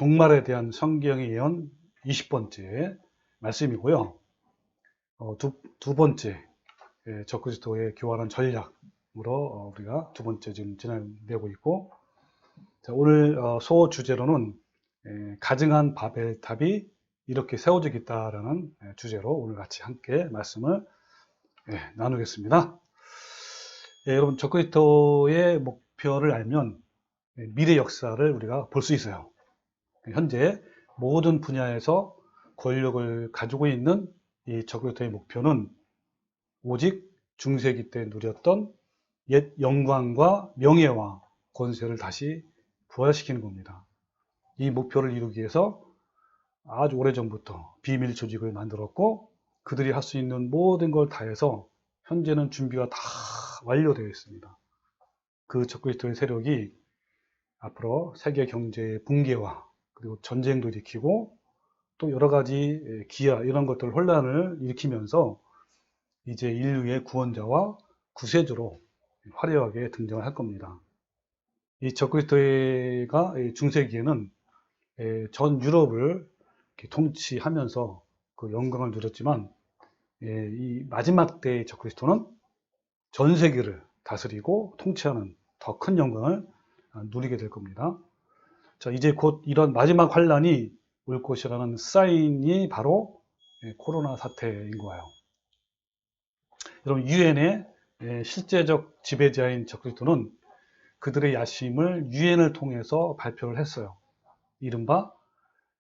종말에 대한 성경의 예언 20번째 말씀이고요. 두 번째, 적그리스도의 교활한 전략으로 우리가 두 번째 지금 진행되고 있고, 자, 오늘 소 주제로는 가증한 바벨탑이 이렇게 세워지겠다라는 주제로 오늘 같이 함께 말씀을 나누겠습니다. 여러분, 적그리스도의 목표를 알면 미래 역사를 우리가 볼 수 있어요. 현재 모든 분야에서 권력을 가지고 있는 이 적그리스도의 목표는 오직 중세기 때 누렸던 옛 영광과 명예와 권세를 다시 부활시키는 겁니다. 이 목표를 이루기 위해서 아주 오래전부터 비밀 조직을 만들었고, 그들이 할 수 있는 모든 걸 다해서 현재는 준비가 다 완료되어 있습니다. 그 적그리스도의 세력이 앞으로 세계 경제의 붕괴와 그리고 전쟁도 일으키고 또 여러 가지 기아 이런 것들 혼란을 일으키면서 이제 인류의 구원자와 구세주로 화려하게 등장을 할 겁니다. 이 적그리스도가 중세기에는 전 유럽을 통치하면서 그 영광을 누렸지만, 이 마지막 때의 적그리스도는 전 세계를 다스리고 통치하는 더 큰 영광을 누리게 될 겁니다. 자, 이제 곧 이런 마지막 환란이 올 것이라는 사인이 바로 코로나 사태인 거예요. 여러분, 유엔의 실제적 지배자인 적그리스도는 그들의 야심을 유엔을 통해서 발표를 했어요. 이른바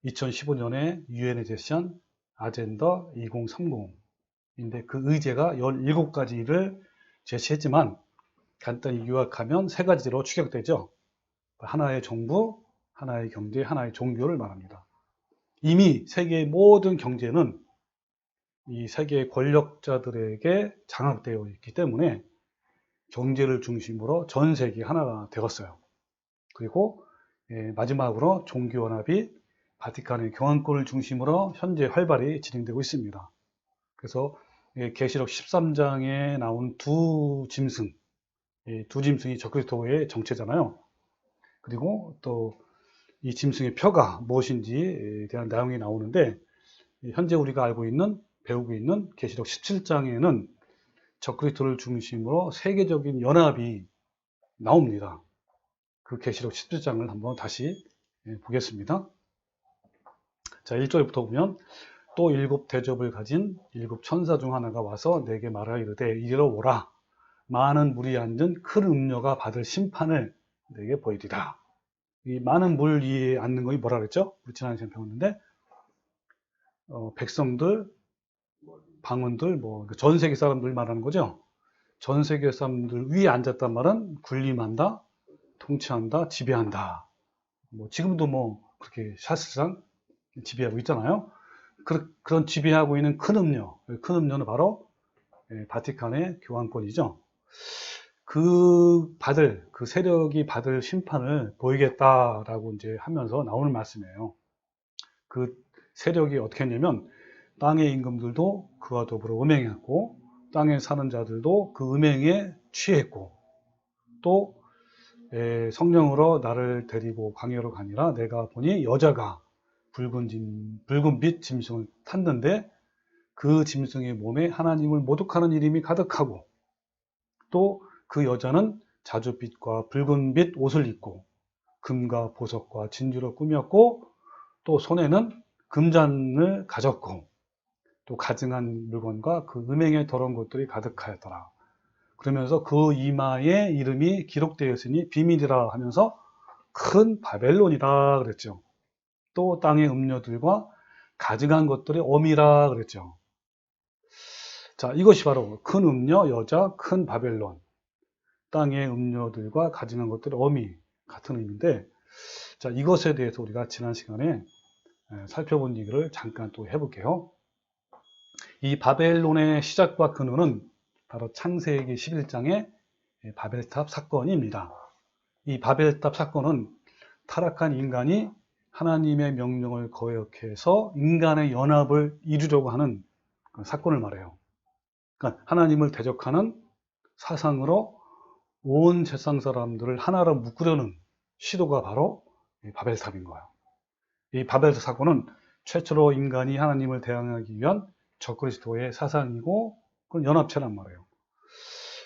2015년에 유엔에 제시한 아젠다 2030인데 그 의제가 17가지를 제시했지만 간단히 요약하면 세 가지로 추격되죠. 하나의 정부, 하나의 경제, 하나의 종교를 말합니다. 이미 세계의 모든 경제는 이 세계의 권력자들에게 장악되어 있기 때문에 경제를 중심으로 전 세계 하나가 되었어요. 그리고 마지막으로 종교연합이 바티칸의 교황권을 중심으로 현재 활발히 진행되고 있습니다. 그래서 계시록 13장에 나온 두 짐승, 두 짐승이 적그리스도의 정체잖아요. 그리고 또 이 짐승의 표가 무엇인지에 대한 내용이 나오는데, 현재 우리가 알고 있는, 배우고 있는 계시록 17장에는 적그리스도를 중심으로 세계적인 연합이 나옵니다. 그 계시록 17장을 한번 다시 보겠습니다. 자, 1절부터 보면, 또 일곱 대접을 가진 일곱 천사 중 하나가 와서 내게 말하여 이르되 이리로 오라. 많은 물이 앉은 큰 음녀가 받을 심판을 내게 보이리라. 이 많은 물 위에 앉는 것이 뭐라 그랬죠? 우리 지난해 배웠는데, 백성들, 방언들, 전 세계 사람들 말하는 거죠. 전 세계 사람들 위에 앉았단 말은 군림한다, 통치한다, 지배한다. 지금도 그렇게 사실상 지배하고 있잖아요. 그런 지배하고 있는 큰 음료, 큰 음료는 바로 바티칸의 교황권이죠. 그 세력이 받을 심판을 보이겠다라고 이제 하면서 나오는 말씀이에요. 그 세력이 어떻게 했냐면, 땅의 임금들도 그와 더불어 음행했고, 땅에 사는 자들도 그 음행에 취했고, 또 성령으로 나를 데리고 광야로 가니라 내가 보니 여자가 붉은빛 짐승을 탔는데 그 짐승의 몸에 하나님을 모독하는 이름이 가득하고, 또 그 여자는 자줏빛과 붉은빛 옷을 입고 금과 보석과 진주로 꾸몄고, 또 손에는 금잔을 가졌고, 또 가증한 물건과 그 음행의 더러운 것들이 가득하였더라. 그러면서 그 이마에 이름이 기록되어 있으니 비밀이라 하면서 큰 바벨론이라 그랬죠. 또 땅의 음료들과 가증한 것들의 어미라 그랬죠. 자, 이것이 바로 큰 음료, 여자, 큰 바벨론, 땅의 음료들과 가증한 것들의 어미 같은 의미인데, 자, 이것에 대해서 우리가 지난 시간에 살펴본 얘기를 잠깐 또 해볼게요. 이 바벨론의 시작과 근원은 바로 창세기 11장의 바벨탑 사건입니다. 이 바벨탑 사건은 타락한 인간이 하나님의 명령을 거역해서 인간의 연합을 이루려고 하는 사건을 말해요. 그러니까 하나님을 대적하는 사상으로 온 세상 사람들을 하나로 묶으려는 시도가 바로 바벨탑인 거예요. 이 바벨 사건은 최초로 인간이 하나님을 대항하기 위한 적그리스도의 사상이고 그건 연합체란 말이에요.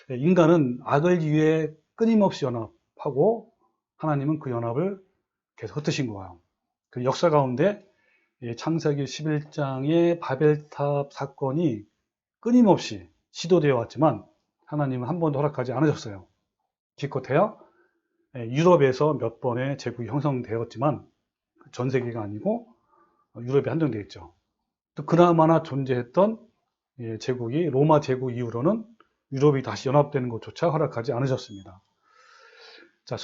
인간은 악을 위해 끊임없이 연합하고 하나님은 그 연합을 계속 흩으신 거예요. 그 역사 가운데 창세기 11장의 바벨탑 사건이 끊임없이 시도되어 왔지만 하나님은 한 번도 허락하지 않으셨어요. 기껏해야 유럽에서 몇 번의 제국이 형성되었지만 전 세계가 아니고 유럽에 한정되어 있죠. 또 그나마나 존재했던 제국이 로마 제국 이후로는 유럽이 다시 연합되는 것조차 허락하지 않으셨습니다. 자,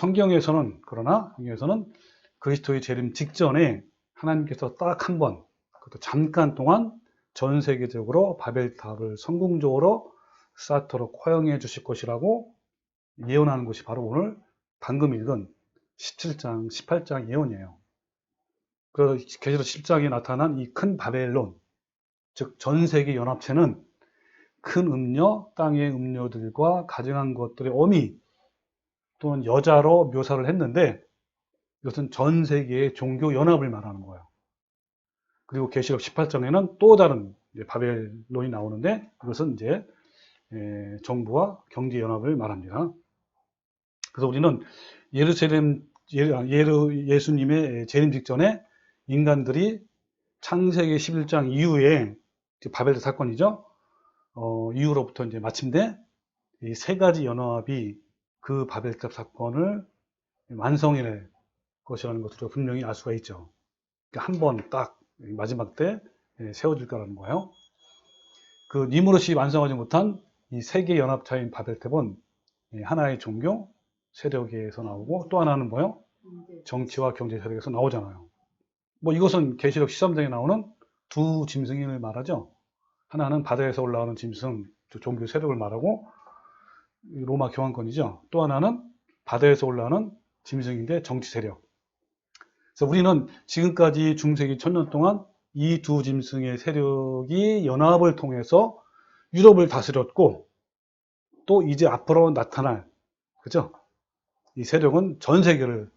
그러나 성경에서는 그리스도의 재림 직전에 하나님께서 딱 한 번, 그것도 잠깐 동안 전 세계적으로 바벨탑을 성공적으로 쌓도록 허용해 주실 것이라고 예언하는 것이 바로 오늘 방금 읽은 17장, 18장 예언이에요. 그 계시록 10장에 나타난 이 큰 바벨론, 즉 전 세계 연합체는 큰 음녀, 땅의 음녀들과 가증한 것들의 어미 또는 여자로 묘사를 했는데 이것은 전 세계의 종교 연합을 말하는 거예요. 그리고 계시록 18장에는 또 다른 바벨론이 나오는데 이것은 이제 정부와 경제 연합을 말합니다. 그래서 우리는 예수님의 재림 직전에 인간들이 창세기 11장 이후에 바벨 사건이죠. 이후로부터 이제 마침내 이 세 가지 연합이 그 바벨탑 사건을 완성해낼 것이라는 것으로 분명히 알 수가 있죠. 한 번 딱 마지막 때 세워질 거라는 거예요. 그 니무롯이 완성하지 못한 이 세계 연합체인 바벨탑은 하나의 종교 세력에서 나오고 또 하나는 뭐예요? 정치와 경제 세력에서 나오잖아요. 뭐 이것은 계시록 13장에 나오는 두 짐승을 말하죠. 하나는 바다에서 올라오는 짐승, 종교 세력을 말하고 로마 교황권이죠. 또 하나는 바다에서 올라오는 짐승인데 정치 세력. 그래서 우리는 지금까지 중세기 1000년 동안 이 두 짐승의 세력이 연합을 통해서 유럽을 다스렸고 또 이제 앞으로 나타날, 그죠? 이 세력은 전 세계를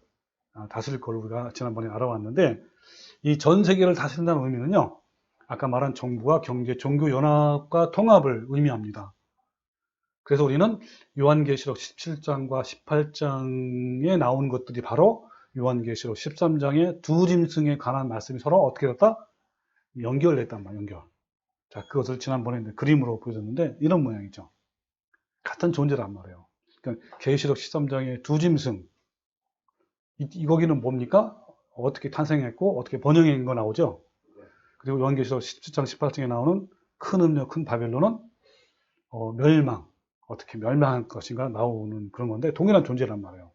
다스릴 걸로 우리가 지난번에 알아왔는데 이 전 세계를 다스린다는 의미는요. 아까 말한 정부와 경제, 종교 연합과 통합을 의미합니다. 그래서 우리는 요한계시록 17장과 18장에 나온 것들이 바로 요한계시록 13장의 두 짐승에 관한 말씀이 서로 어떻게 됐다? 연결됐단 말이에요. 연결. 자, 그것을 지난번에 그림으로 보여줬는데 이런 모양이죠. 같은 존재란 말이에요. 그러니까 계시록 13장의 두 짐승, 거기는 뭡니까? 어떻게 탄생했고 어떻게 번영한 거 나오죠. 그리고 요한계시록 17장, 18장에 나오는 큰 음녀, 큰 바벨론은 멸망, 어떻게 멸망할 것인가 나오는 그런 건데 동일한 존재란 말이에요.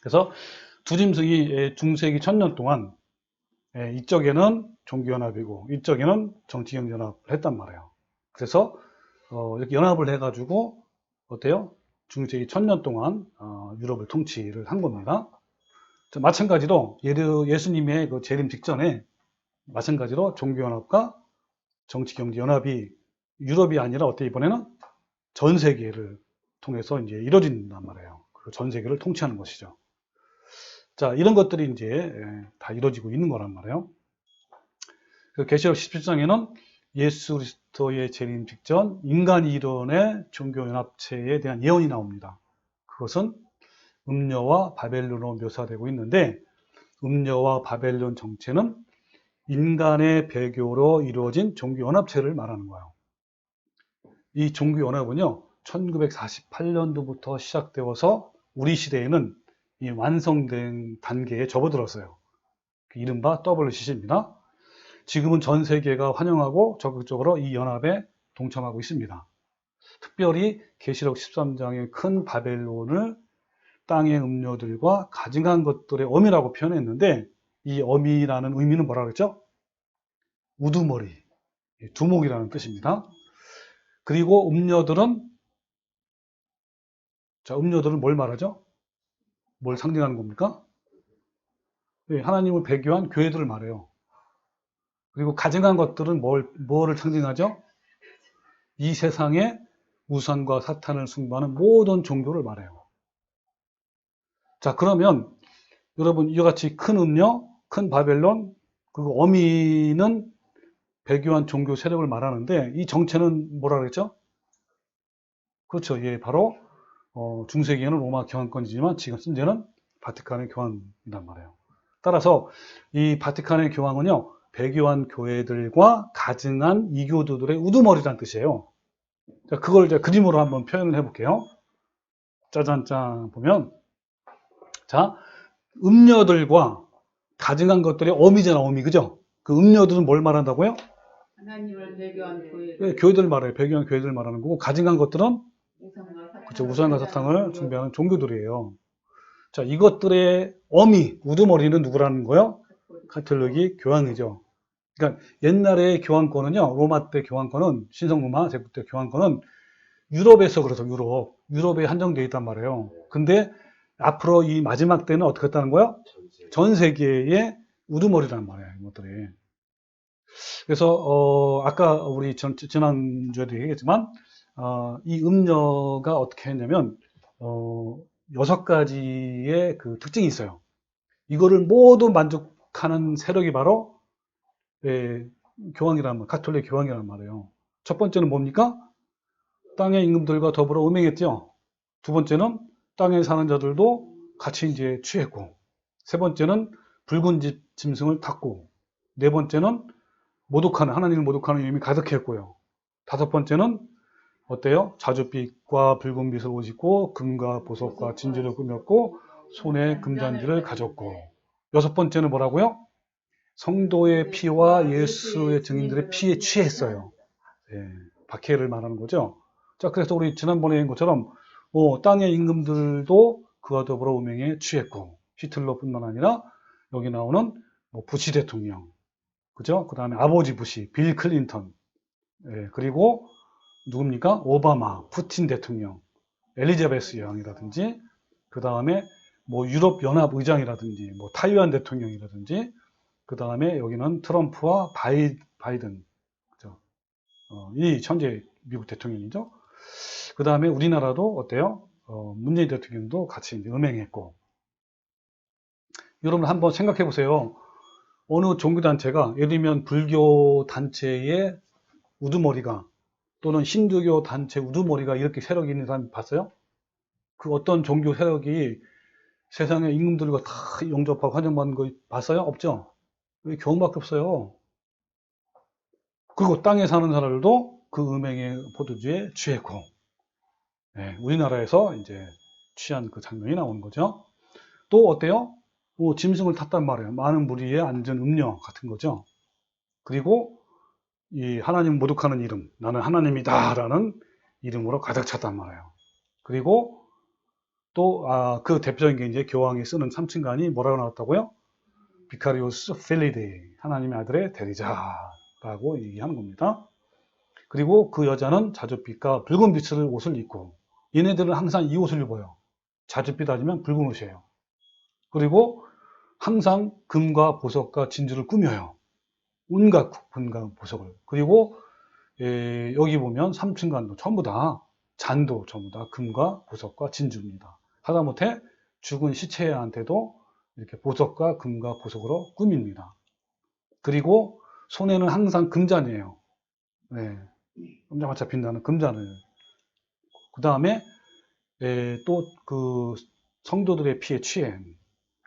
그래서 두 짐승이 중세기 1000년 동안 이쪽에는 종교연합이고 이쪽에는 정치경제연합을 했단 말이에요. 그래서 이렇게 연합을 해가지고 어때요? 중세기 1000년 동안 유럽을 통치를 한 겁니다. 마찬가지로 예수님의 그 재림 직전에 마찬가지로 종교연합과 정치경제연합이 유럽이 아니라 어때 이번에는 전 세계를 통해서 이제 이루어진단 말이에요. 그 전 세계를 통치하는 것이죠. 자, 이런 것들이 이제 다 이루어지고 있는 거란 말이에요. 계시록 17장에는 예수 그리스도의 재림 직전 인간 이론의 종교연합체에 대한 예언이 나옵니다. 그것은 음녀와 바벨론으로 묘사되고 있는데 음녀와 바벨론 정체는 인간의 배교로 이루어진 종교연합체를 말하는 거예요. 이 종교연합은요 1948년도부터 시작되어서 우리 시대에는 이 완성된 단계에 접어들었어요. 이른바 WCC입니다. 지금은 전 세계가 환영하고 적극적으로 이 연합에 동참하고 있습니다. 특별히 계시록 13장의 큰 바벨론을 땅의 음료들과 가증한 것들의 어미라고 표현했는데 이 어미라는 의미는 뭐라 그랬죠? 우두머리, 두목이라는 뜻입니다. 그리고 음료들은 뭘 말하죠? 뭘 상징하는 겁니까? 하나님을 배교한 교회들을 말해요. 그리고 가증한 것들은 뭐를 상징하죠? 이 세상에 우상과 사탄을 숭배하는 모든 종교를 말해요. 자, 그러면 여러분 이와 같이 큰 음료, 큰 바벨론, 그 어미는 배교한 종교 세력을 말하는데 이 정체는 뭐라 그랬죠? 그렇죠. 예, 바로 중세기에는 로마 교황권이지만 지금 현재는 바티칸의 교황이란 말이에요. 따라서 이 바티칸의 교황은요, 배교한 교회들과 가증한 이교도들의 우두머리란 뜻이에요. 자, 그걸 이제 그림으로 한번 표현을 해볼게요. 짜잔짠 보면, 자, 음녀들과 가증한 것들의 어미잖아, 어미, 그죠? 그 음녀들은 뭘 말한다고요? 하나님을 배교한 교회. 네, 교회들 말해요. 배교한 교회들 말하는 거고, 가증한 것들은 그렇죠. 우상과 사탕을 숭배하는 종교들이에요. 자, 이것들의 어미, 우두머리는 누구라는 거예요? 가톨릭이 교황이죠. 그러니까 옛날에 교황권은요, 로마 때 교황권은, 신성로마 제국 때 교황권은 유럽에서 그래서 유럽에 한정되어 있단 말이에요. 근데 앞으로 이 마지막 때는 어떻게 했다는 거예요? 전 세계의 우두머리란 말이에요, 이것들이. 그래서, 아까 우리 지난주에도 얘기했지만, 이 음녀가 어떻게 했냐면, 6가지의 그 특징이 있어요. 이거를 모두 만족하는 세력이 바로, 교황이란 말, 가톨릭 교황이란 말이에요. 첫 번째는 뭡니까? 땅의 임금들과 더불어 음행했죠. 두 번째는 땅에 사는 자들도 같이 이제 취했고, 세 번째는 붉은 짐승을 탔고, 네 번째는 하나님을 모독하는 이름이 가득했고요. 다섯 번째는 어때요? 자줏빛과 붉은 빛을 옷 입고 금과 보석과 진주를 꾸몄고 손에 금잔디를 가졌고, 여섯 번째는 뭐라고요? 성도의 피와 예수의 증인들의 피에 취했어요. 예, 박해를 말하는 거죠. 자, 그래서 우리 지난번에 한 것처럼 땅의 임금들도 그와 더불어 음행에 취했고, 히틀러뿐만 아니라 여기 나오는 부시 대통령, 그죠? 그 다음에 아버지 부시, 빌 클린턴, 예, 그리고 누굽니까? 오바마, 푸틴 대통령, 엘리자베스 여왕이라든지, 그 다음에 유럽 연합 의장이라든지, 타이완 대통령이라든지, 그 다음에 여기는 트럼프와 바이든, 그죠? 이 현재 미국 대통령이죠. 그 다음에 우리나라도 어때요? 문재인 대통령도 같이 이제 음행했고. 여러분 한번 생각해 보세요. 어느 종교단체가, 예를 들면 불교 단체의 우두머리가, 또는 힌두교 단체 우두머리가 이렇게 세력이 있는 사람 봤어요? 그 어떤 종교 세력이 세상의 임금들과 다 영접하고 환영받는 거 봤어요? 없죠? 왜 교황밖에 없어요? 그리고 땅에 사는 사람들도 그 음행의 포도주에 취했고, 네, 우리나라에서 이제 취한 그 장면이 나오는 거죠. 또 어때요? 짐승을 탔단 말이에요. 많은 무리에 앉은 음녀 같은 거죠. 그리고 이 하나님 모독하는 이름, 나는 하나님이다라는 이름으로 가득 찼단 말이에요. 그리고 또 그 대표적인 게 이제 교황이 쓰는 삼층간이 뭐라고 나왔다고요? 비카리오스 필리데이, 하나님의 아들의 대리자라고 얘기하는 겁니다. 그리고 그 여자는 자줏빛과 붉은 빛을 옷을 입고, 얘네들은 항상 이 옷을 입어요. 자줏빛 아니면 붉은 옷이에요. 그리고 항상 금과 보석과 진주를 꾸며요. 온갖 금과 보석을. 그리고 여기 보면 삼층간도 전부 다, 잔도 전부 다 금과 보석과 진주입니다. 하다못해 죽은 시체한테도 이렇게 보석과 금과 보석으로 꾸밉니다. 그리고 손에는 항상 금잔이에요. 네, 깜짝깜짝 빛나는 금잔을. 그 다음에 또 그 성도들의 피에 취한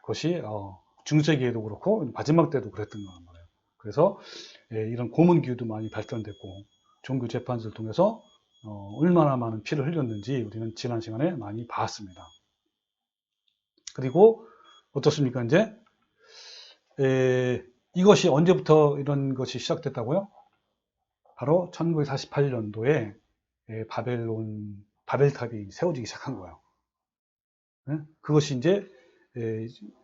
것이 중세기에도 그렇고 마지막 때도 그랬던 거란 말이에요. 그래서 이런 고문 기후도 많이 발전됐고, 종교 재판을 통해서 얼마나 많은 피를 흘렸는지 우리는 지난 시간에 많이 봤습니다. 그리고 어떻습니까? 이제 이것이 언제부터 이런 것이 시작됐다고요? 바로 1948년도에 바벨탑이 세워지기 시작한 거예요. 네? 그것이 이제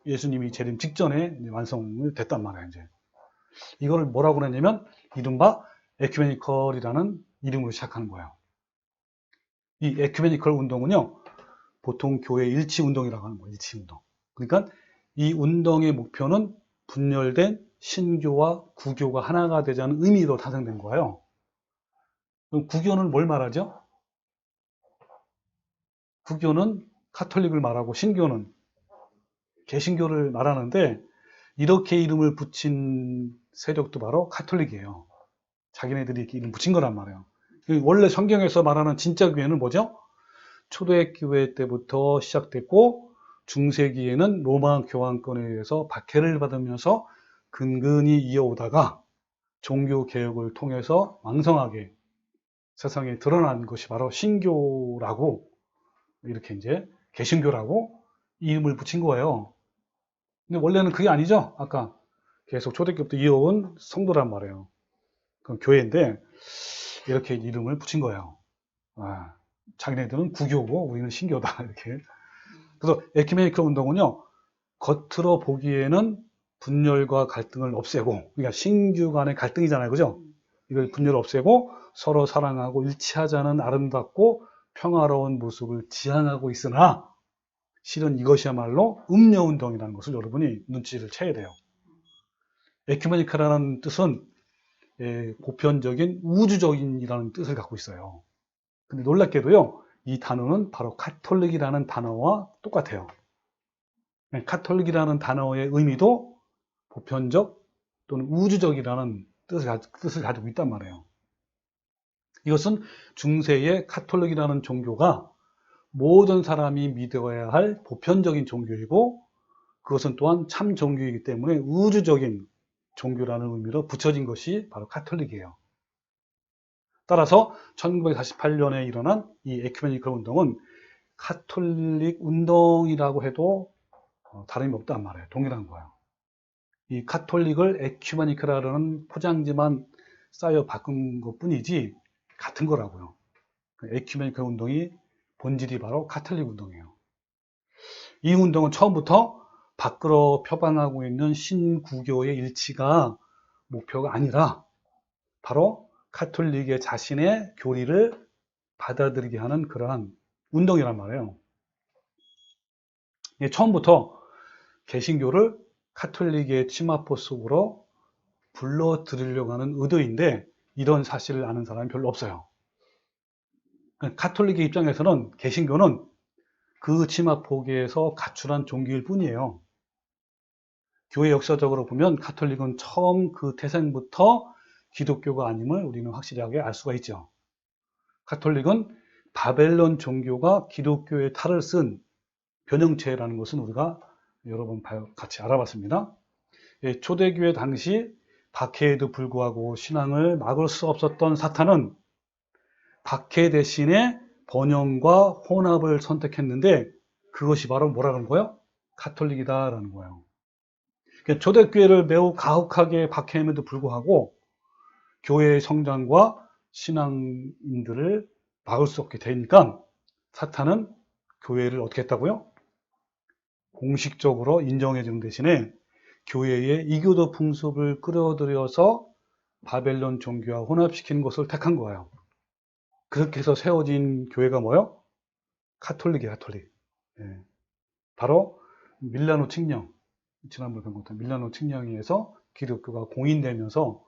예수님이 재림 직전에 완성이 됐단 말이에요. 이제 이걸 뭐라고 그랬냐면 이른바 에큐메니컬이라는 이름으로 시작하는 거예요. 이 에큐메니컬 운동은요, 보통 교회 일치 운동이라고 하는 거예요. 일치 운동. 그러니까 이 운동의 목표는 분열된 신교와 구교가 하나가 되자는 의미로 탄생된 거예요. 그럼 구교는 뭘 말하죠? 구교는 카톨릭을 말하고 신교는 개신교를 말하는데, 이렇게 이름을 붙인 세력도 바로 가톨릭이에요. 자기네들이 이렇게 이름 붙인 거란 말이에요. 원래 성경에서 말하는 진짜 교회는 뭐죠? 초대교회 때부터 시작됐고 중세기에는 로마 교황권에 의해서 박해를 받으면서 근근히 이어오다가 종교개혁을 통해서 왕성하게 세상에 드러난 것이 바로 신교라고, 이렇게 이제 개신교라고 이름을 붙인 거예요. 근데 원래는 그게 아니죠. 아까 계속 초대교부터 이어온 성도란 말이에요. 그건 교회인데 이렇게 이름을 붙인 거예요. 자기네들은 구교고 우리는 신교다 이렇게. 그래서 에큐메니컬 운동은요, 겉으로 보기에는 분열과 갈등을 없애고, 그러니까 신교 간의 갈등이잖아요, 그죠? 이걸 분열을 없애고 서로 사랑하고 일치하자는 아름답고 평화로운 모습을 지향하고 있으나 실은 이것이야말로 음녀운동이라는 것을 여러분이 눈치를 채야 돼요. 에큐메니컬이라는 뜻은 보편적인 우주적인이라는 뜻을 갖고 있어요. 근데 놀랍게도요, 이 단어는 바로 카톨릭이라는 단어와 똑같아요. 카톨릭이라는 단어의 의미도 보편적 또는 우주적이라는 뜻을 가지고 있단 말이에요. 이것은 중세의 카톨릭이라는 종교가 모든 사람이 믿어야 할 보편적인 종교이고, 그것은 또한 참 종교이기 때문에 우주적인 종교라는 의미로 붙여진 것이 바로 카톨릭이에요. 따라서 1948년에 일어난 이 에큐메니컬 운동은 카톨릭 운동이라고 해도 다름이 없단 말이에요. 동일한 거예요. 이 카톨릭을 에큐메니컬이라는 포장지만 쌓여 바꾼 것 뿐이지 같은 거라고요. 에큐메니컬 운동이 본질이 바로 카톨릭 운동이에요. 이 운동은 처음부터 밖으로 표방하고 있는 신구교의 일치가 목표가 아니라 바로 카톨릭의 자신의 교리를 받아들이게 하는 그러한 운동이란 말이에요. 처음부터 개신교를 카톨릭의 치마포 속으로 불러들이려고 하는 의도인데 이런 사실을 아는 사람이 별로 없어요. 카톨릭의 입장에서는 개신교는 그 치마폭에서 가출한 종교일 뿐이에요. 교회 역사적으로 보면 카톨릭은 처음 그 태생부터 기독교가 아님을 우리는 확실하게 알 수가 있죠. 카톨릭은 바벨론 종교가 기독교의 탈을 쓴 변형체라는 것은 우리가 여러 번 같이 알아봤습니다. 초대교회 당시 박해에도 불구하고 신앙을 막을 수 없었던 사탄은 박해 대신에 번영과 혼합을 선택했는데 그것이 바로 뭐라는 거예요? 카톨릭이다라는 거예요. 초대교회를 매우 가혹하게 박해함에도 불구하고 교회의 성장과 신앙인들을 막을 수 없게 되니까 사탄은 교회를 어떻게 했다고요? 공식적으로 인정해 주는 대신에 교회의 이교도 풍습을 끌어들여서 바벨론 종교와 혼합시키는 것을 택한 거예요. 그렇게 해서 세워진 교회가 뭐예요? 카톨릭이에요, 카톨릭. 바로 밀라노 칙령, 지난번에 본 것처럼 밀라노 칙령에 의해서 기독교가 공인되면서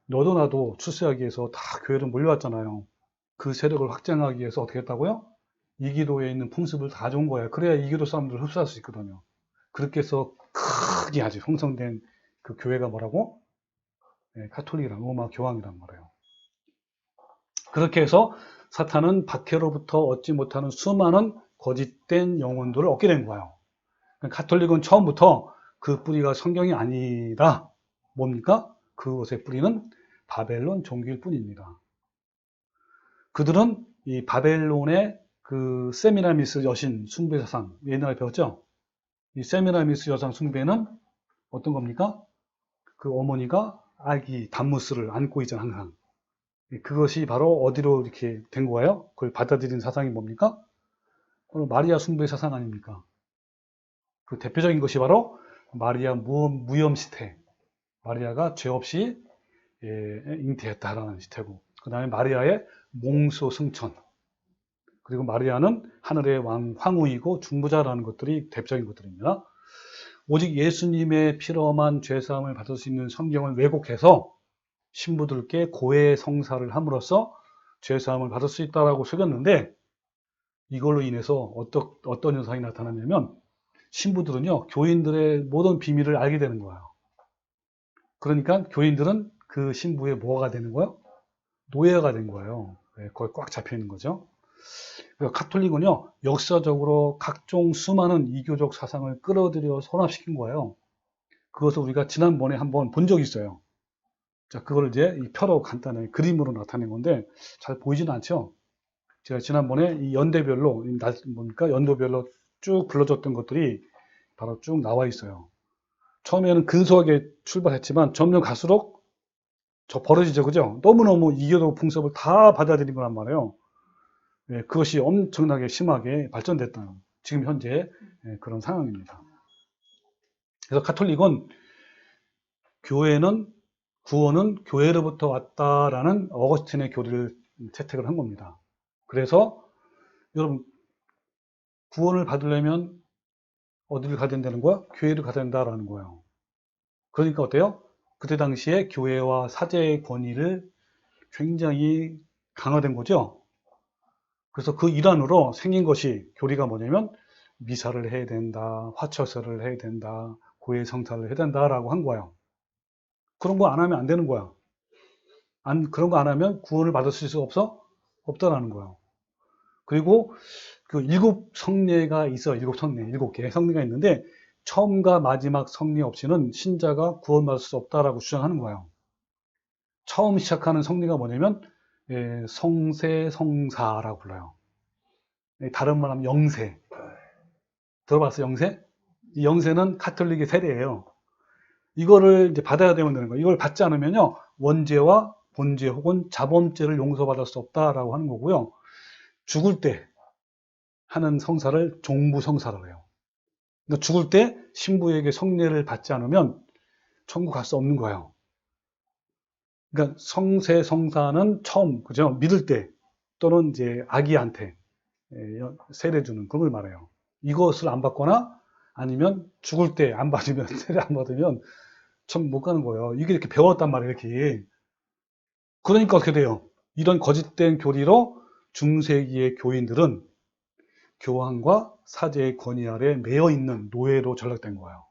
너도 나도 출세하기 위해서 다 교회로 몰려왔잖아요. 그 세력을 확장하기 위해서 어떻게 했다고요? 이기도에 있는 풍습을 다 가져온 거예요. 그래야 이기도 사람들을 흡수할 수 있거든요. 그렇게 해서 크게 아주 형성된 그 교회가 뭐라고? 카톨릭이란 로마 교황이란 말이에요. 그렇게 해서 사탄은 박해로부터 얻지 못하는 수많은 거짓된 영혼들을 얻게 된 거예요. 카톨릭은 처음부터 그 뿌리가 성경이 아니라 뭡니까? 그것의 뿌리는 바벨론 종교일 뿐입니다. 그들은 이 바벨론의 그 세미라미스 여신 숭배 사상, 옛날에 배웠죠? 이 세미라미스 여상 숭배는 어떤 겁니까? 그 어머니가 아기 담무스를 안고 있잖아요, 항상. 그것이 바로 어디로 이렇게 된 거예요? 그걸 받아들인 사상이 뭡니까? 마리아 숭배 사상 아닙니까? 그 대표적인 것이 바로 마리아 무염 시태. 마리아가 죄 없이 잉태했다라는 시태고, 그 다음에 마리아의 몽소 승천. 그리고 마리아는 하늘의 황후이고 중보자라는 것들이 대표적인 것들입니다. 오직 예수님의 피로만 죄사함을 받을 수 있는 성경을 왜곡해서 신부들께 고해 성사를 함으로써 죄사함을 받을 수 있다라고 속였는데 이걸로 인해서 어떤 현상이 나타났냐면 신부들은요, 교인들의 모든 비밀을 알게 되는 거예요. 그러니까 교인들은 그 신부의 뭐가 되는 거예요? 노예가 된 거예요. 거기 꽉 잡혀 있는 거죠. 그래서 가톨릭은요, 역사적으로 각종 수많은 이교적 사상을 끌어들여 혼합시킨 거예요. 그것을 우리가 지난번에 한번 본 적이 있어요. 자, 그걸 이제 이 표로 간단하게 그림으로 나타낸 건데 잘 보이지는 않죠? 제가 지난번에 이 연대별로, 뭡니까? 연도별로 쭉 불러줬던 것들이 바로 쭉 나와 있어요. 처음에는 근소하게 출발했지만 점점 갈수록 저 벌어지죠, 그죠? 너무너무 이교도 풍습을 다 받아들인 거란 말이에요. 예, 그것이 엄청나게 심하게 발전됐다는 지금 현재 그런 상황입니다. 그래서 가톨릭은 구원은 교회로부터 왔다라는 어거스틴의 교리를 채택을 한 겁니다. 그래서 여러분 구원을 받으려면 어디를 가야 된다는 거야? 교회를 가야 된다라는 거예요. 그러니까 어때요? 그때 당시에 교회와 사제의 권위를 굉장히 강화된 거죠. 그래서 그 일환으로 생긴 것이 교리가 뭐냐면 미사를 해야 된다, 화처서를 해야 된다, 고해 성사를 해야 된다라고 한 거예요. 그런 거 안 하면 안 되는 거야. 그런 거 안 하면 구원을 받을 수 없다라는 거예요. 그리고 그 일곱 성례가 있어요. 일곱 개의 성례가 있는데 처음과 마지막 성례 없이는 신자가 구원받을 수 없다라고 주장하는 거예요. 처음 시작하는 성례가 뭐냐면 성세성사라고 불러요. 다른 말하면 영세. 들어봤어요, 영세? 이 영세는 가톨릭의 세례예요. 이거를 이제 받아야 되는 거예요. 이걸 받지 않으면요, 원죄와 본죄 혹은 자범죄를 용서받을 수 없다라고 하는 거고요. 죽을 때 하는 성사를 종부성사라고 해요. 그러니까 죽을 때 신부에게 성례를 받지 않으면 천국 갈 수 없는 거예요. 그러니까 성세성사는 처음, 그죠? 믿을 때 또는 이제 아기한테 세례 주는 그런 걸 말해요. 이것을 안 받거나 아니면 죽을 때 안 받으면 세례 안 받으면 참 못 가는 거예요. 이게 이렇게 배웠단 말이에요, 이렇게. 그러니까 어떻게 돼요? 이런 거짓된 교리로 중세기의 교인들은 교황과 사제의 권위 아래 매여 있는 노예로 전락된 거예요.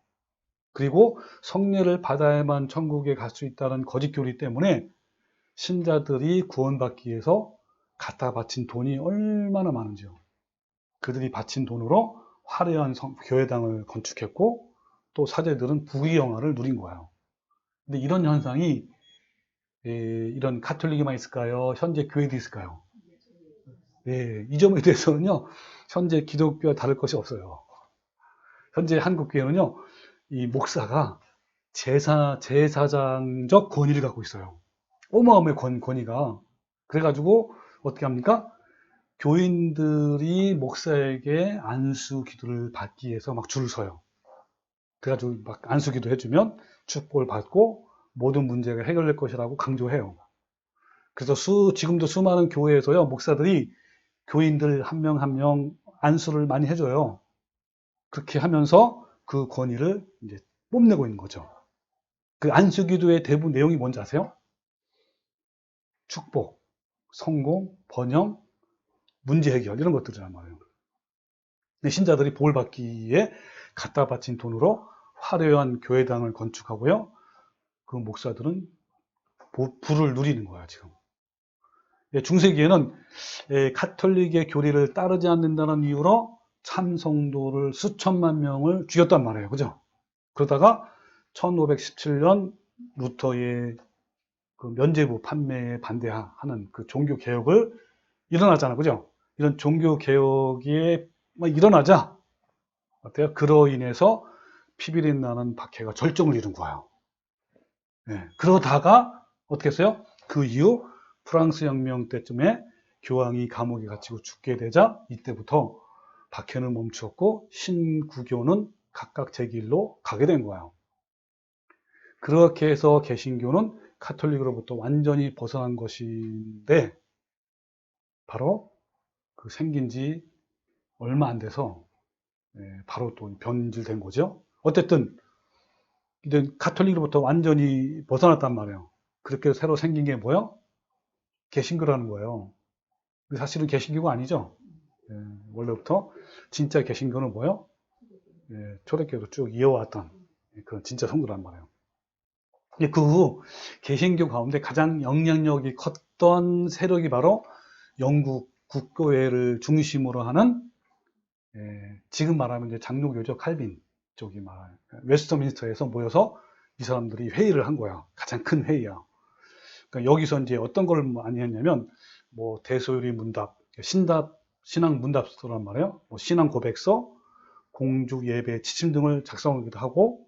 그리고 성례를 받아야만 천국에 갈 수 있다는 거짓 교리 때문에 신자들이 구원받기 위해서 갖다 바친 돈이 얼마나 많은지요. 그들이 바친 돈으로 화려한 교회당을 건축했고 또 사제들은 부귀영화를 누린 거예요. 근데 이런 현상이 이런 가톨릭에만 있을까요? 현재 교회도 있을까요? 네, 이 점에 대해서는요, 현재 기독교와 다를 것이 없어요. 현재 한국 교회는요, 이 목사가 제사장적 권위를 갖고 있어요. 어마어마한 권위가. 그래가지고 어떻게 합니까? 교인들이 목사에게 안수 기도를 받기 위해서 막 줄을 서요. 그래가지고 막 안수 기도 해주면 축복을 받고 모든 문제가 해결될 것이라고 강조해요. 그래서 지금도 수많은 교회에서요, 목사들이 교인들 한 명 한 명 안수를 많이 해줘요. 그렇게 하면서 그 권위를 이제 뽐내고 있는 거죠. 그 안수 기도의 대부분 내용이 뭔지 아세요? 축복, 성공, 번영, 문제 해결 이런 것들이란 말이에요. 신자들이 복을 받기 위해 갖다 바친 돈으로 화려한 교회당을 건축하고요. 그 목사들은 부를 누리는 거야, 지금. 중세기에는 가톨릭의 교리를 따르지 않는다는 이유로 참성도를 수천만 명을 죽였단 말이에요. 그죠? 그러다가 1517년 루터의 그 면죄부 판매에 반대하는 그 종교 개혁을 일어나잖아. 그죠? 이런 종교 개혁이 일어나자 어때요? 그로 인해서 피비린 나는 박해가 절정을 이룬 거예요. 그러다가 어떻게 했어요? 그 이후 프랑스 혁명 때쯤에 교황이 감옥에 갇히고 죽게 되자 이때부터 박해는 멈추었고 신구교는 각각 제 길로 가게 된 거예요. 그렇게 해서 개신교는 가톨릭으로부터 완전히 벗어난 것인데 바로 그 생긴 지 얼마 안 돼서 바로 또 변질된 거죠. 어쨌든 이제 가톨릭으로부터 완전히 벗어났단 말이에요. 그렇게 새로 생긴 게 뭐예요? 개신교라는 거예요. 사실은 개신교가 아니죠. 원래부터 진짜 개신교는 뭐예요? 초대교회도 쭉 이어왔던 그런 진짜 성도란 말이에요. 그 후 개신교 가운데 가장 영향력이 컸던 세력이 바로 영국 국교회를 중심으로 하는 지금 말하면 이제 장로교죠. 칼빈 쪽이 말하는 웨스트민스터에서 모여서 이 사람들이 회의를 한 거야. 가장 큰 회의야. 그러니까 여기서 이제 어떤 걸 많이 했냐면 뭐 대소요리 문답, 신앙 문답서란 말이에요. 뭐 신앙 고백서, 공주 예배 지침 등을 작성하기도 하고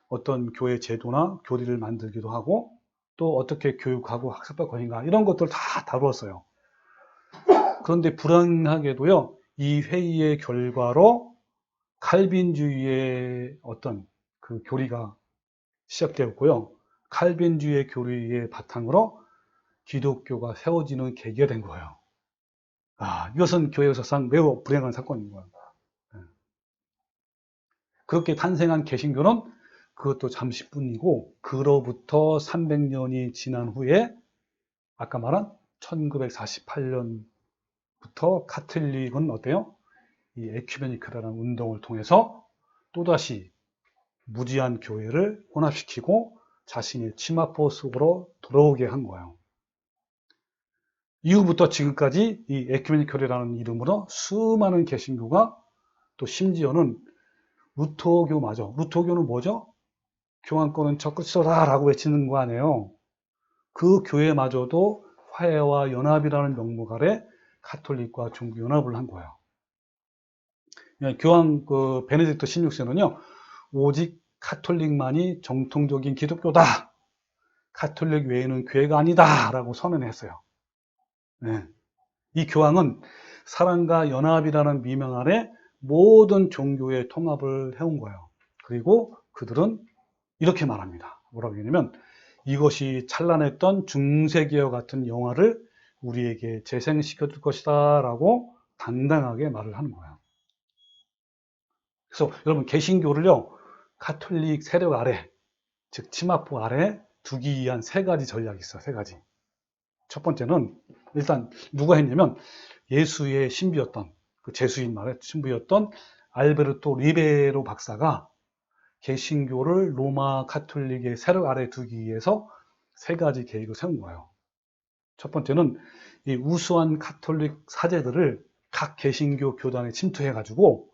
어떤 교회 제도나 교리를 만들기도 하고 또 어떻게 교육하고 학습할 것인가 이런 것들을 다 다루었어요. 그런데 불행하게도요, 이 회의의 결과로 칼빈주의의 어떤 그 교리가 시작되었고요. 칼빈주의 교리의 바탕으로 기독교가 세워지는 계기가 된 거예요. 이것은 교회 역사상 매우 불행한 사건인 거예요. 그렇게 탄생한 개신교는 그것도 잠시뿐이고 그로부터 300년이 지난 후에 아까 말한 1948년부터 카톨릭은 어때요? 이 에큐메니크라는 운동을 통해서 또다시 무지한 교회를 혼합시키고 자신의 치마포 속으로 들어오게 한 거예요. 이후부터 지금까지 이 에큐메니컬이라는 이름으로 수많은 개신교가 또 심지어는 루터교마저, 루터교는 뭐죠? 교황권은 적그리스도다라고 외치는 거 아니에요. 그 교회마저도 화해와 연합이라는 명목 아래 카톨릭과 종교연합을 한 거예요. 교황 베네딕토 16세는요, 오직 카톨릭만이 정통적인 기독교다. 카톨릭 외에는 교회가 아니다라고 선언했어요. 이 교황은 사랑과 연합이라는 미명 아래 모든 종교의 통합을 해온 거예요. 그리고 그들은 이렇게 말합니다. 뭐라고 하냐면 이것이 찬란했던 중세기와 같은 영화를 우리에게 재생시켜 줄 것이다 라고 당당하게 말을 하는 거예요. 그래서 여러분 개신교를요, 카톨릭 세력 아래, 즉 치마포 아래 두기 위한 세 가지 전략이 있어요. 세 가지. 첫 번째는 일단 누가 했냐면 예수의 신부였던 그 제수인 말의 신부였던 알베르토 리베로 박사가 개신교를 로마 카톨릭의 세력 아래 두기 위해서 세 가지 계획을 세운 거예요. 첫 번째는 이 우수한 카톨릭 사제들을 각 개신교 교단에 침투해 가지고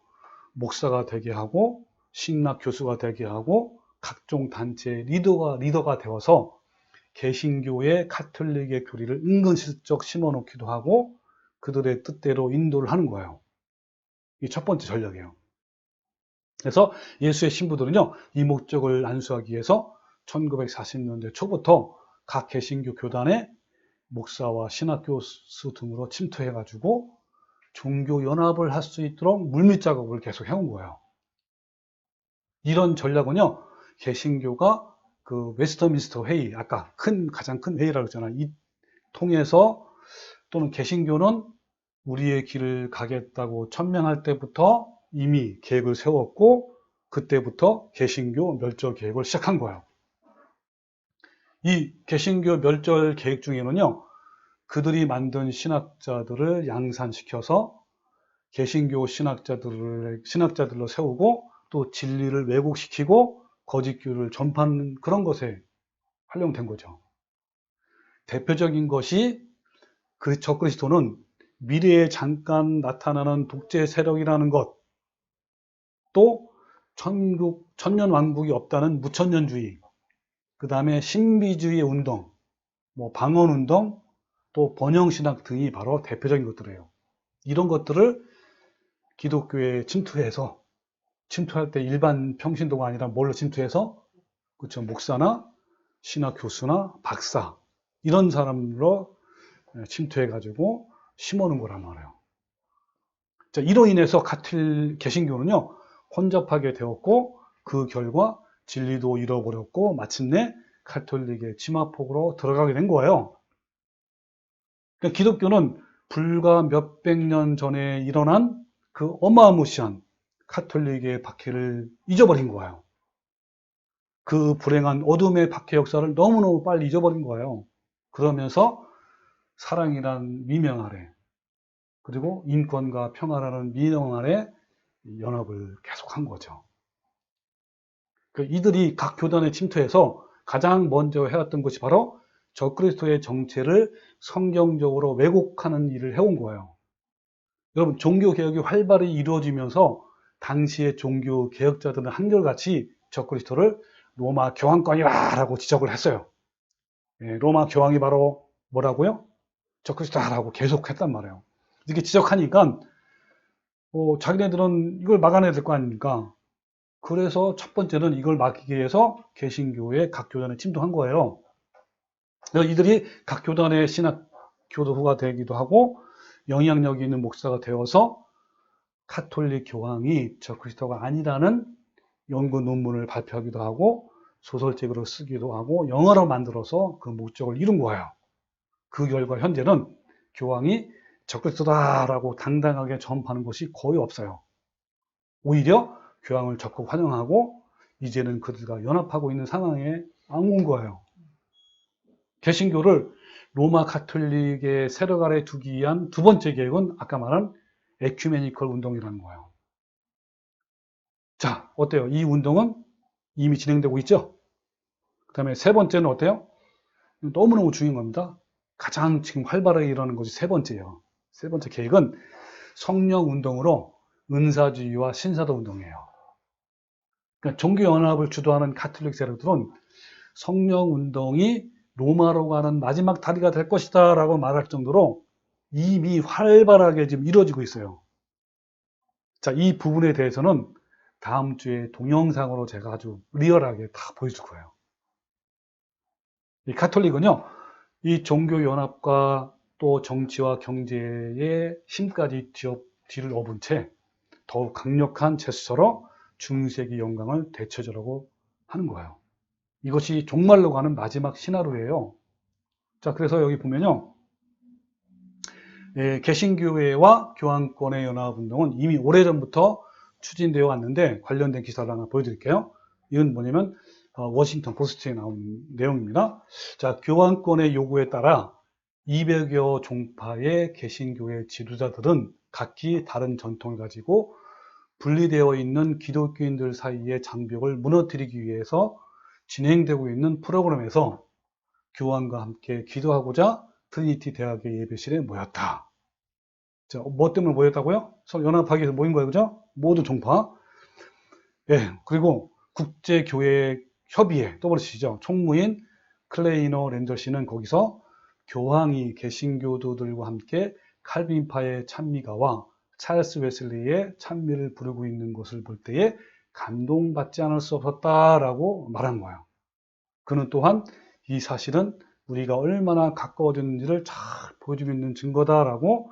목사가 되게 하고 신학 교수가 되게 하고 각종 단체의 리더가 되어서 개신교의 카톨릭의 교리를 은근슬쩍 심어놓기도 하고 그들의 뜻대로 인도를 하는 거예요. 이 첫 번째 전략이에요. 그래서 예수의 신부들은요, 이 목적을 안수하기 위해서 1940년대 초부터 각 개신교 교단에 목사와 신학교수 등으로 침투해가지고 종교 연합을 할 수 있도록 물밑 작업을 계속 해온 거예요. 이런 전략은요, 개신교가 그 웨스터민스터 회의, 아까 가장 큰 회의라고 했잖아요. 이 통해서 또는 개신교는 우리의 길을 가겠다고 천명할 때부터 이미 계획을 세웠고 그때부터 개신교 멸절 계획을 시작한 거예요. 이 개신교 멸절 계획 중에는요, 그들이 만든 신학자들을 양산시켜서 개신교 신학자들로 세우고 또 진리를 왜곡시키고 거짓교를 전파하는 그런 것에 활용된 거죠. 대표적인 것이 그 적그리스도는 미래에 잠깐 나타나는 독재 세력이라는 것, 또 천년 왕국이 없다는 무천년주의, 그 다음에 신비주의 운동, 뭐 방언운동, 또 번영신학 등이 바로 대표적인 것들이에요. 이런 것들을 기독교에 침투할 때 일반 평신도가 아니라 뭘로 침투해서, 그렇죠, 목사나 신학 교수나 박사 이런 사람으로 침투해가지고 심어놓은 거란 말이에요. 자, 이로 인해서 개신교는요, 혼잡하게 되었고 그 결과 진리도 잃어버렸고 마침내 카톨릭의 치마폭으로 들어가게 된 거예요. 그러니까 기독교는 불과 몇백 년 전에 일어난 그 어마무시한 카톨릭의 박해를 잊어버린 거예요. 그 불행한 어둠의 박해 역사를 너무너무 빨리 잊어버린 거예요. 그러면서 사랑이란 미명 아래, 그리고 인권과 평화라는 미명 아래 연합을 계속한 거죠. 이들이 각 교단에 침투해서 가장 먼저 해왔던 것이 바로 적그리스도의 정체를 성경적으로 왜곡하는 일을 해온 거예요. 여러분, 종교개혁이 활발히 이루어지면서 당시의 종교개혁자들은 한결같이 적그리스도를 로마 교황권이라고 지적을 했어요. 로마 교황이 바로 뭐라고요? 적그리스도라고 계속 했단 말이에요. 이렇게 지적하니까 자기네들은 이걸 막아내야 될 거 아닙니까? 그래서 첫 번째는 이걸 막기 위해서 개신교의 각 교단에 침투한 거예요. 그래서 이들이 각 교단의 신학 교도소가 되기도 하고 영향력이 있는 목사가 되어서 카톨릭 교황이 적그리스도가 아니라는 연구 논문을 발표하기도 하고 소설책으로 쓰기도 하고 영화로 만들어서 그 목적을 이룬 거예요. 그 결과 현재는 교황이 적그리스도다라고 당당하게 전파하는 것이 거의 없어요. 오히려 교황을 적극 환영하고 이제는 그들과 연합하고 있는 상황에 온 거예요. 개신교를 로마 가톨릭의 세력 아래 두기 위한 두 번째 계획은 아까 말한 에큐메니컬 운동이라는 거예요. 자, 어때요? 이 운동은 이미 진행되고 있죠? 그 다음에 세 번째는 어때요? 너무너무 중요한 겁니다. 가장 지금 활발하게 일어나는 것이 세 번째예요. 세 번째 계획은 성령 운동으로 은사주의와 신사도 운동이에요. 그러니까 종교연합을 주도하는 가톨릭 세력들은 성령 운동이 로마로 가는 마지막 다리가 될 것이다 라고 말할 정도로 이미 활발하게 지금 이루어지고 있어요. 자, 이 부분에 대해서는 다음 주에 동영상으로 제가 아주 리얼하게 다 보여줄 거예요. 이 가톨릭은요, 이 종교연합과 또 정치와 경제의 힘까지 뒤를 업은 채 더욱 강력한 제스처로 중세기 영광을 되찾으려고 하는 거예요. 이것이 종말로 가는 마지막 시나리오예요. 자, 그래서 여기 보면요, 개신교회와 교황권의 연합운동은 이미 오래전부터 추진되어 왔는데 관련된 기사를 하나 보여드릴게요. 이건 뭐냐면 워싱턴 포스트에 나온 내용입니다. 자, 교황권의 요구에 따라 200여 종파의 개신교회 지도자들은 각기 다른 전통을 가지고 분리되어 있는 기독교인들 사이의 장벽을 무너뜨리기 위해서 진행되고 있는 프로그램에서 교황과 함께 기도하고자 트리니티 대학의 예배실에 모였다. 자, 뭐 때문에 모였다고요? 서로 연합하기 위해서 모인 거예요, 그죠? 모든 종파. 예, 그리고 국제교회 협의회, WC죠. 총무인 클레이너 랜저 씨는 거기서 교황이 개신교도들과 함께 칼빈파의 찬미가와 찰스 웨슬리의 찬미를 부르고 있는 것을 볼 때에 감동받지 않을 수 없었다라고 말한 거예요. 그는 또한 이 사실은 우리가 얼마나 가까워졌는지를 잘 보여주고 있는 증거다라고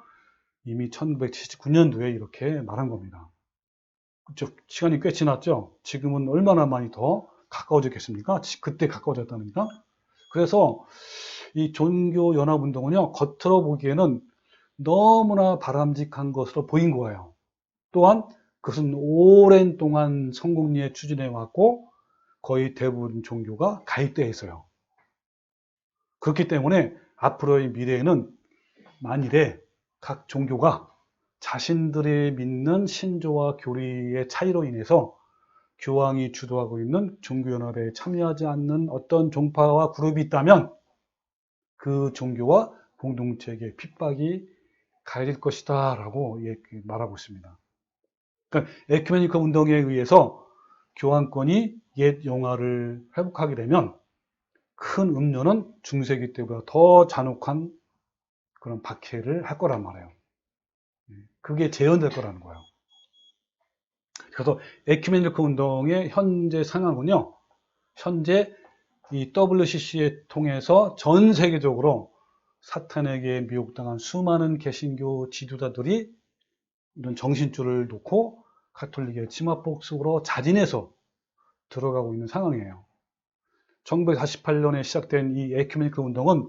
이미 1979년도에 이렇게 말한 겁니다. 그렇죠? 시간이 꽤 지났죠? 지금은 얼마나 많이 더 가까워졌겠습니까? 그때 가까워졌다니까? 그래서 이 종교연합운동은요, 겉으로 보기에는 너무나 바람직한 것으로 보인 거예요. 또한 그것은 오랜 동안 성공리에 추진해 왔고 거의 대부분 종교가 가입되어 있어요. 그렇기 때문에 앞으로의 미래에는 만일에 각 종교가 자신들이 믿는 신조와 교리의 차이로 인해서 교황이 주도하고 있는 종교연합에 참여하지 않는 어떤 종파와 그룹이 있다면 그 종교와 공동체에게 핍박이 가해질 것이다 라고 말하고 있습니다. 그러니까 에큐메니컬 운동에 의해서 교황권이 옛 영화를 회복하게 되면 큰 음료는 중세기 때보다 더 잔혹한 그런 박해를 할 거란 말이에요. 그게 재현될 거라는 거예요. 그래서 에큐메니컬 운동의 현재 상황은요, 현재 이 WCC에 통해서 전 세계적으로 사탄에게 미혹당한 수많은 개신교 지도자들이 이런 정신줄을 놓고 가톨릭의 치마폭 속으로 자진해서 들어가고 있는 상황이에요. 1948년에 시작된 이 에큐메니컬 운동은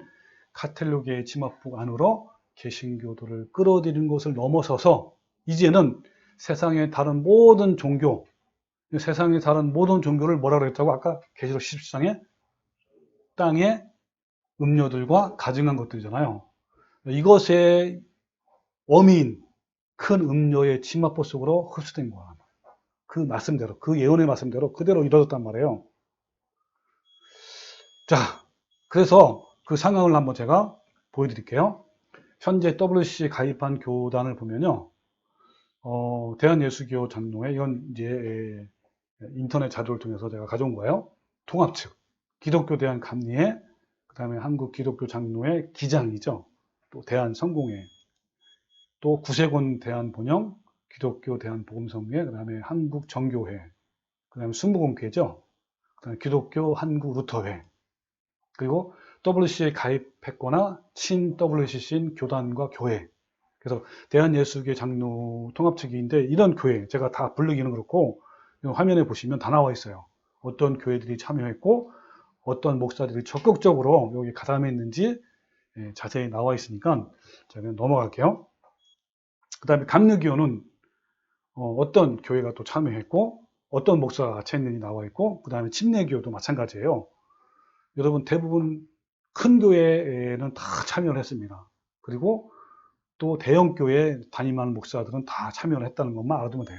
가톨릭의 치마폭 안으로 개신교도를 끌어들이는 것을 넘어서서 이제는 세상의 다른 모든 종교, 세상의 다른 모든 종교를 뭐라 그랬다고 아까 계시록 17장에 땅의 음료들과 가증한 것들이잖아요. 이것의 어미인 큰 음료의 침합보 속으로 흡수된 거야. 그 말씀대로, 그 예언의 말씀대로 그대로 이루어졌단 말이에요. 자, 그래서 그 상황을 한번 제가 보여드릴게요. 현재 WCC에 가입한 교단을 보면요. 대한예수교 장로회, 이건 이제 인터넷 자료를 통해서 제가 가져온 거예요. 통합 측, 기독교 대한감리회, 그 다음에 한국 기독교 장로회 기장이죠. 또 대한성공회, 또 구세군 대한본영, 기독교 대한복음성회, 그 다음에 한국정교회, 그 다음에 순복음교회죠. 그 다음에 기독교 한국루터회, 그리고 WCC에 가입했거나 친 WCC인 교단과 교회. 그래서 대한예수교 장로 통합측인데 이런 교회 제가 다 부르기는 그렇고 화면에 보시면 다 나와 있어요. 어떤 교회들이 참여했고 어떤 목사들이 적극적으로 여기 가담했는지 자세히 나와 있으니까 제가 넘어갈게요. 그 다음에 감리교는 어떤 교회가 또 참여했고 어떤 목사가 같이 했는지 나와 있고 그 다음에 침례교도 마찬가지예요. 여러분 대부분 큰 교회에는 다 참여를 했습니다. 그리고 또 대형 교회 담임하는 목사들은 다 참여를 했다는 것만 알아두면 돼요.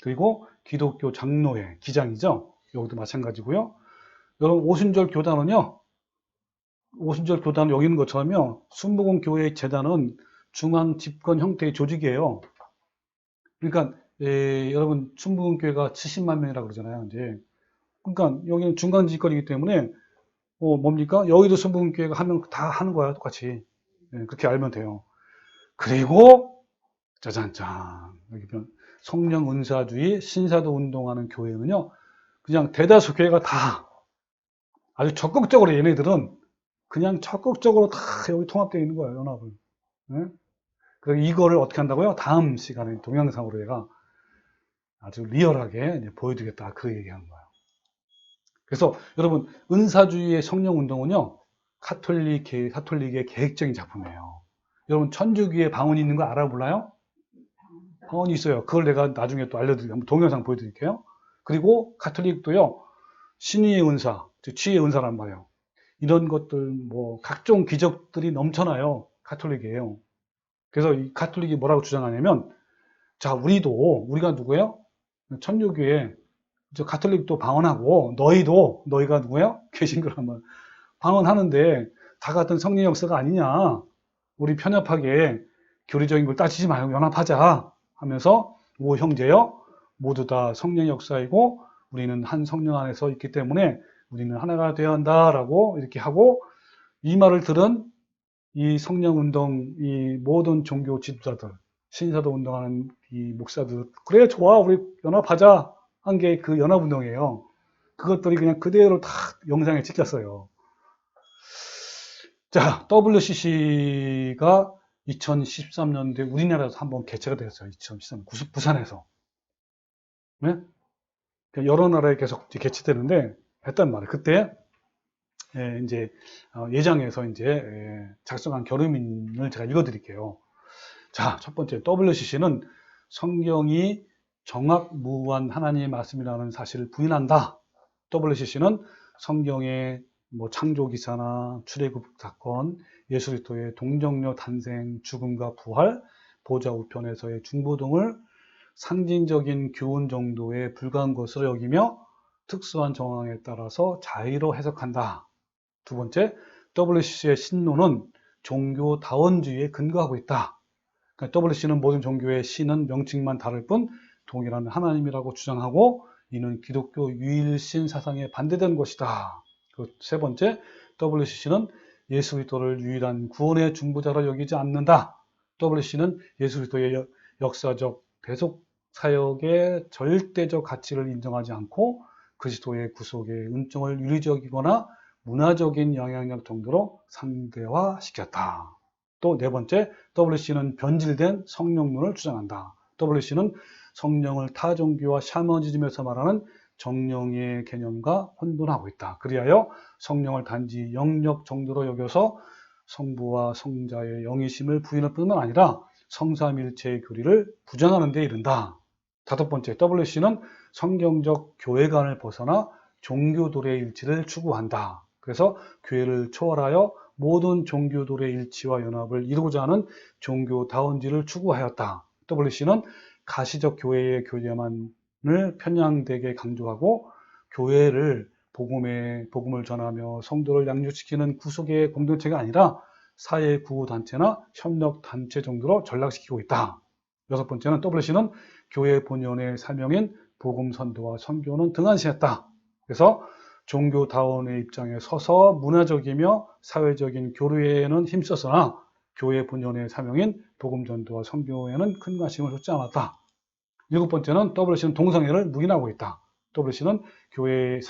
그리고 기독교 장로회 기장이죠. 여기도 마찬가지고요. 여러분 오순절 교단은요. 오순절 교단은 여기 있는 것처럼요. 순복음 교회 재단은 중앙 집권 형태의 조직이에요. 그러니까 여러분 순복음 교회가 70만 명이라고 그러잖아요. 이제 그러니까 여기는 중간 집권이기 때문에 뭡니까? 여기도 순복음 교회가 하면 다 하는 거야 똑같이. 그렇게 알면 돼요. 그리고 짜잔짠 여기 보면 성령 은사주의 신사도 운동하는 교회는요. 그냥 대다수 교회가 다 아주 적극적으로 얘네들은 그냥 적극적으로 다 여기 통합되어 있는 거예요. 연합을. 네? 그래서 이거를 어떻게 한다고요? 다음 시간에 동영상으로 내가 아주 리얼하게 보여드리겠다. 그 얘기하는 거예요. 그래서 여러분 은사주의의 성령운동은요. 카톨릭의 계획적인 작품이에요. 여러분 천주교에 방언이 있는 거 알아 몰라요? 방언이 있어요. 그걸 내가 나중에 또 알려드릴게요. 동영상 보여드릴게요. 그리고 카톨릭도요. 신의의 은사, 즉 치의 은사란 말이에요. 이런 것들 뭐 각종 기적들이 넘쳐나요. 카톨릭이에요. 그래서 이 카톨릭이 뭐라고 주장하냐면 자 우리가 누구예요? 천주교에 저 카톨릭도 방언하고 너희가 누구예요? 개신교라면 방언하는데 다 같은 성령 역사가 아니냐. 우리 편협하게 교리적인 걸 따지지 말고 연합하자 하면서 오 형제여 모두 다 성령 역사이고 우리는 한 성령 안에서 있기 때문에 우리는 하나가 되어야 한다라고 이렇게 하고 이 말을 들은 이 성령운동 이 모든 종교 지도자들 신사도 운동하는 이 목사들 그래 좋아 우리 연합하자 한 게 그 연합운동이에요. 그것들이 그냥 그대로 다 영상에 찍혔어요. 자, WCC가 2013년도에 우리나라에서 한번 개최가 되었어요. 2013년 부산에서. 네? 여러 나라에 계속 개최되는데 했단 말이에요. 그때 이제 예장에서 이제 작성한 결의문을 제가 읽어드릴게요. 자, 첫 번째 WCC는 성경이 정확무한 하나님의 말씀이라는 사실을 부인한다. WCC는 성경의 뭐 창조기사나 출애굽 사건, 예수 그리스도의 동정녀 탄생, 죽음과 부활, 보좌 우편에서의 중보 등을 상징적인 교훈 정도에 불과한 것으로 여기며 특수한 정황에 따라서 자의로 해석한다. 두 번째, WCC의 신론은 종교다원주의에 근거하고 있다. 그러니까 WCC는 모든 종교의 신은 명칭만 다를 뿐 동일한 하나님이라고 주장하고 이는 기독교 유일신 사상에 반대되는 것이다. 세 번째, WCC는 예수 그리스도를 유일한 구원의 중보자로 여기지 않는다. WCC는 예수 그리스도의 역사적 대속 사역의 절대적 가치를 인정하지 않고 그리스도의 구속의 은총을 윤리적이거나 문화적인 영향력 정도로 상대화시켰다. 또 네 번째, WCC는 변질된 성령론을 주장한다. WCC는 성령을 타 종교와 샤머니즘에서 말하는 정령의 개념과 혼돈하고 있다. 그리하여 성령을 단지 영역 정도로 여겨서 성부와 성자의 영이심을 부인할 뿐만 아니라 성삼일체의 교리를 부정하는 데 이른다. 다섯 번째, WCC는 성경적 교회관을 벗어나 종교도래의 일치를 추구한다. 그래서 교회를 초월하여 모든 종교도래의 일치와 연합을 이루고자 하는 종교다원주의를 추구하였다. WC는 가시적 교회의 교제만을 편향되게 강조하고 교회를 복음을 전하며 성도를 양육시키는 구속의 공동체가 아니라 사회 구호단체나 협력단체 정도로 전락시키고 있다. 여섯 번째는 WC는 교회 본연의 사명인 복음 선도와 선교는 등한시했다. 그래서 종교다원의 입장에 서서 문화적이며 사회적인 교류에는 힘썼으나 교회 본연의 사명인 복음 전도와 선교에는 큰 관심을 쏟지 않았다. 일곱 번째는 WC는 동성애를 묵인하고 있다. WC는 교회의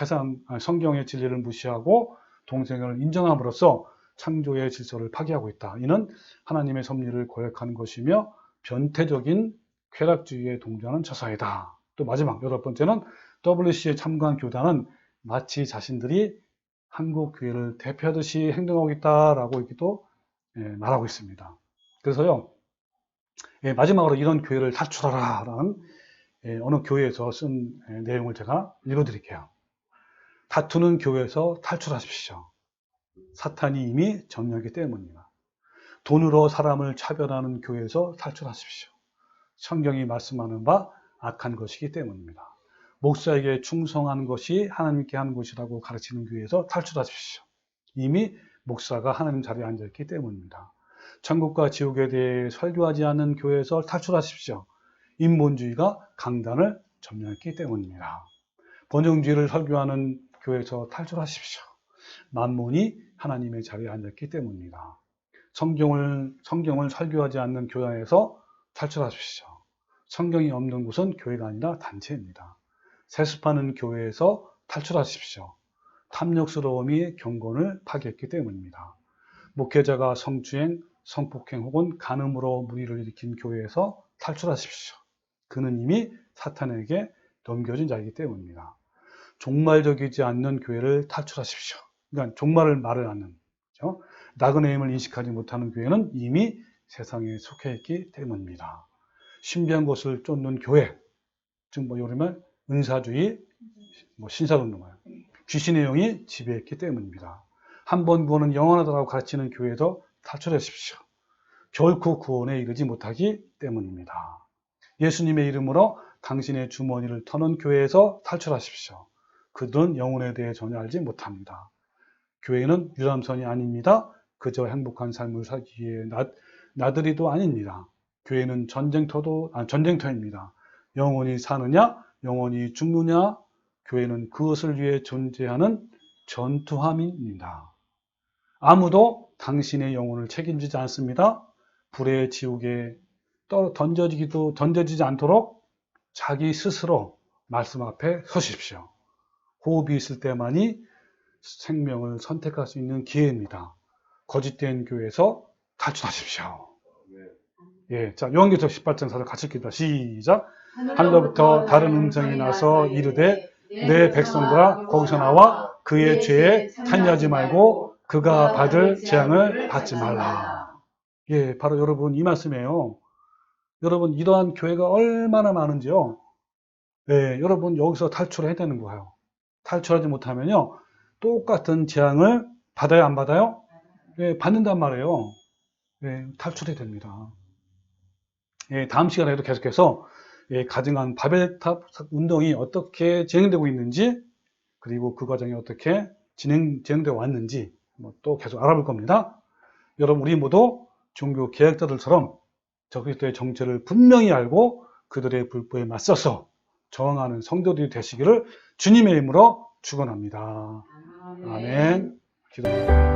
성경의 진리를 무시하고 동성애를 인정함으로써 창조의 질서를 파괴하고 있다. 이는 하나님의 섭리를 거역하는 것이며 변태적인 쾌락주의에 동조하는 처사이다. 또 마지막 여덟 번째는 WC에 참가한 교단은 마치 자신들이 한국 교회를 대표하듯이 행동하고 있다라고 이렇게 또 말하고 있습니다. 그래서요, 마지막으로 이런 교회를 탈출하라라는 어느 교회에서 쓴 내용을 제가 읽어드릴게요. 다투는 교회에서 탈출하십시오. 사탄이 이미 점령했기 때문입니다. 돈으로 사람을 차별하는 교회에서 탈출하십시오. 성경이 말씀하는 바 악한 것이기 때문입니다. 목사에게 충성하는 것이 하나님께 하는 것이라고 가르치는 교회에서 탈출하십시오. 이미 목사가 하나님 자리에 앉아있기 때문입니다. 천국과 지옥에 대해 설교하지 않는 교회에서 탈출하십시오. 인본주의가 강단을 점령했기 때문입니다. 번영주의를 설교하는 교회에서 탈출하십시오. 만몬이 하나님의 자리에 앉았기 때문입니다. 성경을 설교하지 않는 교단에서 탈출하십시오. 성경이 없는 곳은 교회가 아니라 단체입니다. 세습하는 교회에서 탈출하십시오. 탐욕스러움이 경건을 파괴했기 때문입니다. 목회자가 성추행, 성폭행 혹은 간음으로 무리를 일으킨 교회에서 탈출하십시오. 그는 이미 사탄에게 넘겨진 자이기 때문입니다. 종말적이지 않는 교회를 탈출하십시오. 그러니까 종말을 말을 않는, 그렇죠? 나그네 임을 인식하지 못하는 교회는 이미 세상에 속해 있기 때문입니다. 신비한 것을 쫓는 교회, 즉 요즘은 은사주의, 신사론론이에요. 귀신의 영이 지배했기 때문입니다. 한 번 구원은 영원하다고 가르치는 교회에서 탈출하십시오. 결코 구원에 이르지 못하기 때문입니다. 예수님의 이름으로 당신의 주머니를 터는 교회에서 탈출하십시오. 그들은 영혼에 대해 전혀 알지 못합니다. 교회는 유람선이 아닙니다. 그저 행복한 삶을 살기 위해 나들이도 아닙니다. 교회는 전쟁터입니다. 영원히 사느냐, 영원히 죽느냐, 교회는 그것을 위해 존재하는 전투함입니다. 아무도 당신의 영혼을 책임지지 않습니다. 불의 지옥에 던져지지 않도록 자기 스스로 말씀 앞에 서십시오. 호흡이 있을 때만이 생명을 선택할 수 있는 기회입니다. 거짓된 교회에서 탈출하십시오. 예, 자, 요한계시록 18장 4절 같이 읽겠습니다. 시작. 하늘로부터 다른 음성이 나서 이르되 내 백성들아 거기서 나와 그의 죄에 참여하지 말고 그가 받을 재앙을 받지 말라. 예, 바로 여러분 이 말씀이에요. 여러분 이러한 교회가 얼마나 많은지요. 네, 여러분 여기서 탈출해야 되는 거예요. 탈출하지 못하면요 똑같은 재앙을 받아요, 안 받아요? 네, 받는단 말이에요. 네, 탈출해야 됩니다. 예, 다음 시간에도 계속해서 가증한 바벨탑 운동이 어떻게 진행되고 있는지, 그리고 그 과정이 어떻게 진행되어 왔는지 또 계속 알아볼 겁니다. 여러분 우리 모두 종교 개혁자들처럼 그리스도의 정체를 분명히 알고 그들의 불법에 맞서서 저항하는 성도들이 되시기를 주님의 이름으로 축원합니다. 아멘. 기도합니다.